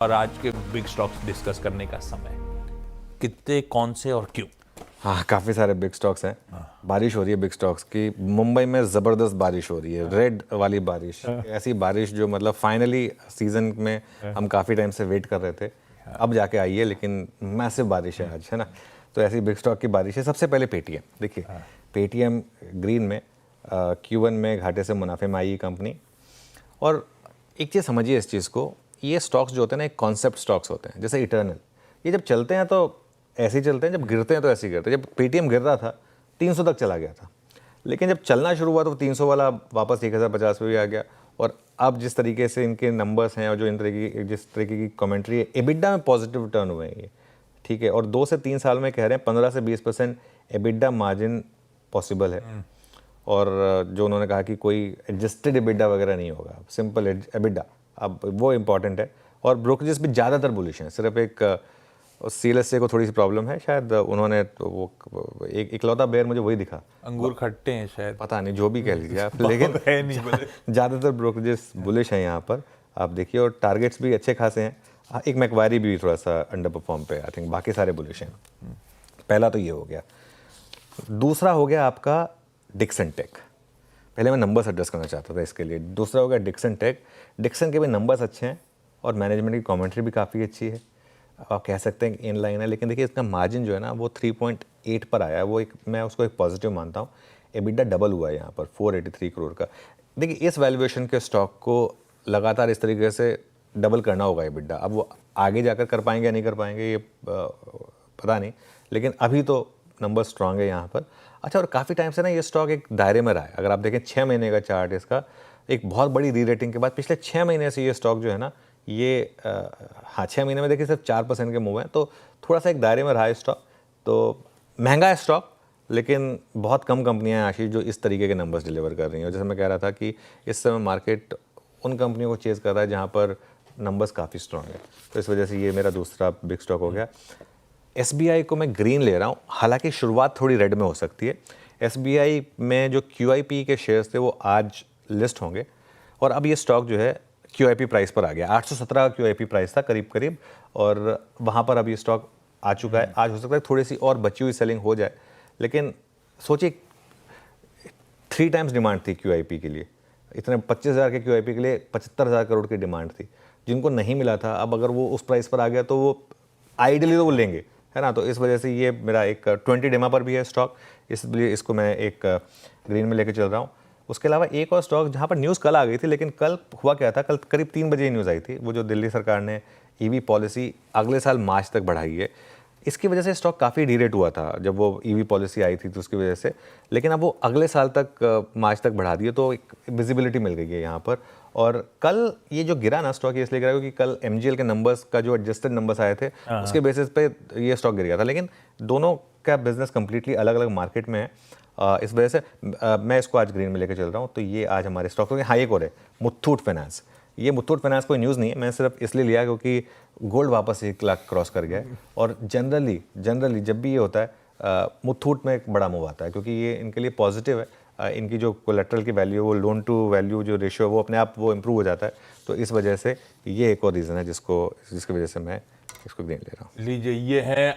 और आज के बिग स्टॉक्स डिस्कस करने का समय। कितने, कौन से और क्यों? हाँ, काफ़ी सारे बिग स्टॉक्स हैं। बारिश हो रही है बिग स्टॉक्स की। मुंबई में ज़बरदस्त बारिश हो रही है, रेड वाली बारिश, ऐसी बारिश जो मतलब फाइनली सीज़न में हम काफ़ी टाइम से वेट कर रहे थे, अब जाके आई है। लेकिन मैसिव बारिश है आज, है ना। तो ऐसी बिग स्टॉक की बारिश है। सबसे पहले पेटीएम देखिए, पेटीएम ग्रीन में Q1 में घाटे से मुनाफे में आई ये कंपनी। और एक चीज़ समझिए इस चीज़ को, ये स्टॉक्स जो होते हैं ना, एक कॉन्सेप्ट स्टॉक्स होते हैं, जैसे इटर्नल। ये जब चलते हैं तो ऐसे ही चलते हैं, जब गिरते हैं तो ऐसे ही गिरते हैं। जब पेटीएम गिर रहा था 300 तक चला गया था, लेकिन जब चलना शुरू हुआ तो 300 वाला वापस 1050 पे भी आ गया। और अब जिस तरीके से इनके नंबर्स हैं और जो जिस तरीके की कमेंट्री है, एबिडा में पॉजिटिव टर्न हुए हैं ये, ठीक है। और 2 से 3 साल में कह रहे हैं 15 से 20% एबिडा मार्जिन पॉसिबल है। और जो उन्होंने कहा कि कोई एडजस्टेड एबिडा वगैरह नहीं होगा, सिंपल एबिडा, अब वो इंपॉर्टेंट है। और ब्रोकरेजेस भी ज़्यादातर बुलिश हैं, सिर्फ एक CLSA को थोड़ी सी प्रॉब्लम है शायद, उन्होंने तो वो एक इकलौता बेयर मुझे वही दिखा। अंगूर खट्टे हैं शायद, पता नहीं, जो भी कह लीजिए आप, लेकिन है नहीं बोले। ज़्यादातर ब्रोकरेजेस बुलिश हैं यहाँ पर, आप देखिए। और टारगेट्स भी अच्छे खासे हैं। हाँ, एक मैकवारी भी थोड़ा सा अंडर परफॉर्म पे, आई थिंक बाकी सारे बुलिश हैं। पहला तो ये हो गया। दूसरा हो गया आपका डिक्सन टेक। पहले मैं नंबर्स एड्रेस करना चाहता था इसके लिए। दूसरा हो गया डिक्सन टेक। डिक्सन के भी नंबर्स अच्छे हैं और मैनेजमेंट की कमेंट्री भी काफ़ी अच्छी है। आप कह सकते हैं कि इन लाइन है, लेकिन देखिए इसका मार्जिन जो है ना वो 3.8 पर आया है। वो एक, मैं उसको एक पॉजिटिव मानता हूँ। एबिडा डबल हुआ है यहाँ पर 483 करोड़ का। देखिए इस वैल्यूएशन के स्टॉक को लगातार इस तरीके से डबल करना होगा एबिडा। अब वो आगे जाकर कर पाएंगे या नहीं कर पाएंगे ये पता नहीं, लेकिन अभी तो नंबर स्ट्रांग है यहाँ पर। अच्छा, और काफ़ी टाइम से ना ये स्टॉक एक दायरे में रहा है। अगर आप देखें 6 महीने का चार्ट इसका, एक बहुत बड़ी री रेटिंग के बाद पिछले 6 महीने से ये स्टॉक जो है ना, ये हाँ 6 महीने में देखिए सिर्फ 4% के मूव हैं। तो थोड़ा सा एक दायरे में रहा है स्टॉक। तो महंगा है स्टॉक, लेकिन बहुत कम कंपनियां हैं आशीष जो इस तरीके के नंबर्स डिलीवर कर रही हैं। और जैसे मैं कह रहा था कि इस समय मार्केट उन कंपनियों को चेज़ कर रहा है जहाँ पर नंबर्स काफ़ी स्ट्रॉन्ग है। तो इस वजह से ये मेरा दूसरा बिग स्टॉक हो गया। SBI को मैं ग्रीन ले रहा हूँ, हालांकि शुरुआत थोड़ी रेड में हो सकती है। SBI में जो QIP के शेयर्स थे वो आज लिस्ट होंगे, और अब ये स्टॉक जो है QIP प्राइस पर आ गया। 817 का QIP प्राइस था करीब करीब, और वहाँ पर अब ये स्टॉक आ चुका है। आज हो सकता है थोड़ी सी और बची हुई सेलिंग हो जाए, लेकिन सोचिए 3 टाइम्स डिमांड थी QIP के लिए। इतने 25,000 के QIP के लिए 75,000 करोड़ की डिमांड थी, जिनको नहीं मिला था। अब अगर वो उस प्राइस पर आ गया तो वो आइडियली तो वो लेंगे, है ना। तो इस वजह से ये मेरा एक 20 डेमा पर भी है स्टॉक, इसलिए इसको मैं एक ग्रीन में लेके चल रहा हूँ। उसके अलावा एक और स्टॉक जहाँ पर न्यूज़ कल आ गई थी, लेकिन कल हुआ क्या था, कल करीब 3 बजे न्यूज़ आई थी, वो जो दिल्ली सरकार ने EV पॉलिसी अगले साल मार्च तक बढ़ाई है। इसकी वजह से स्टॉक काफ़ी डीरेट हुआ था जब वो EV पॉलिसी आई थी, तो उसकी वजह से। लेकिन अब वो अगले साल तक मार्च तक बढ़ा दिए, तो एक विजिबिलिटी मिल गई है यहाँ पर। और कल ये जो गिरा ना स्टॉक, ये इसलिए गिरा क्योंकि कल MGL के नंबर्स का जो एडजस्टेड नंबर्स आए थे उसके बेसिस पे ये स्टॉक गिर गया था। लेकिन दोनों का बिजनेस कंप्लीटली अलग अलग मार्केट में है, इस वजह से मैं इसको आज ग्रीन में लेकर चल रहा हूँ। तो ये आज हमारे स्टॉक हो। हाँ, एक और है मुथूट फाइनेंस। ये मुथूट फाइनेंस कोई न्यूज़ नहीं है, मैं सिर्फ इसलिए लिया क्योंकि गोल्ड वापस 1 लाख क्रॉस कर गया है। और जनरली जब भी ये होता है मुथूट में एक बड़ा मूव आता है, क्योंकि ये इनके लिए पॉजिटिव है। इनकी जो कोलेट्रल की वैल्यू, वो लोन टू वैल्यू जो रेशियो है वो अपने आप वो इम्प्रूव हो जाता है। तो इस वजह से ये एक और रीज़न है जिसकी वजह से मैं इसको ग्रीन ले रहा हूँ। लीजिए, ये है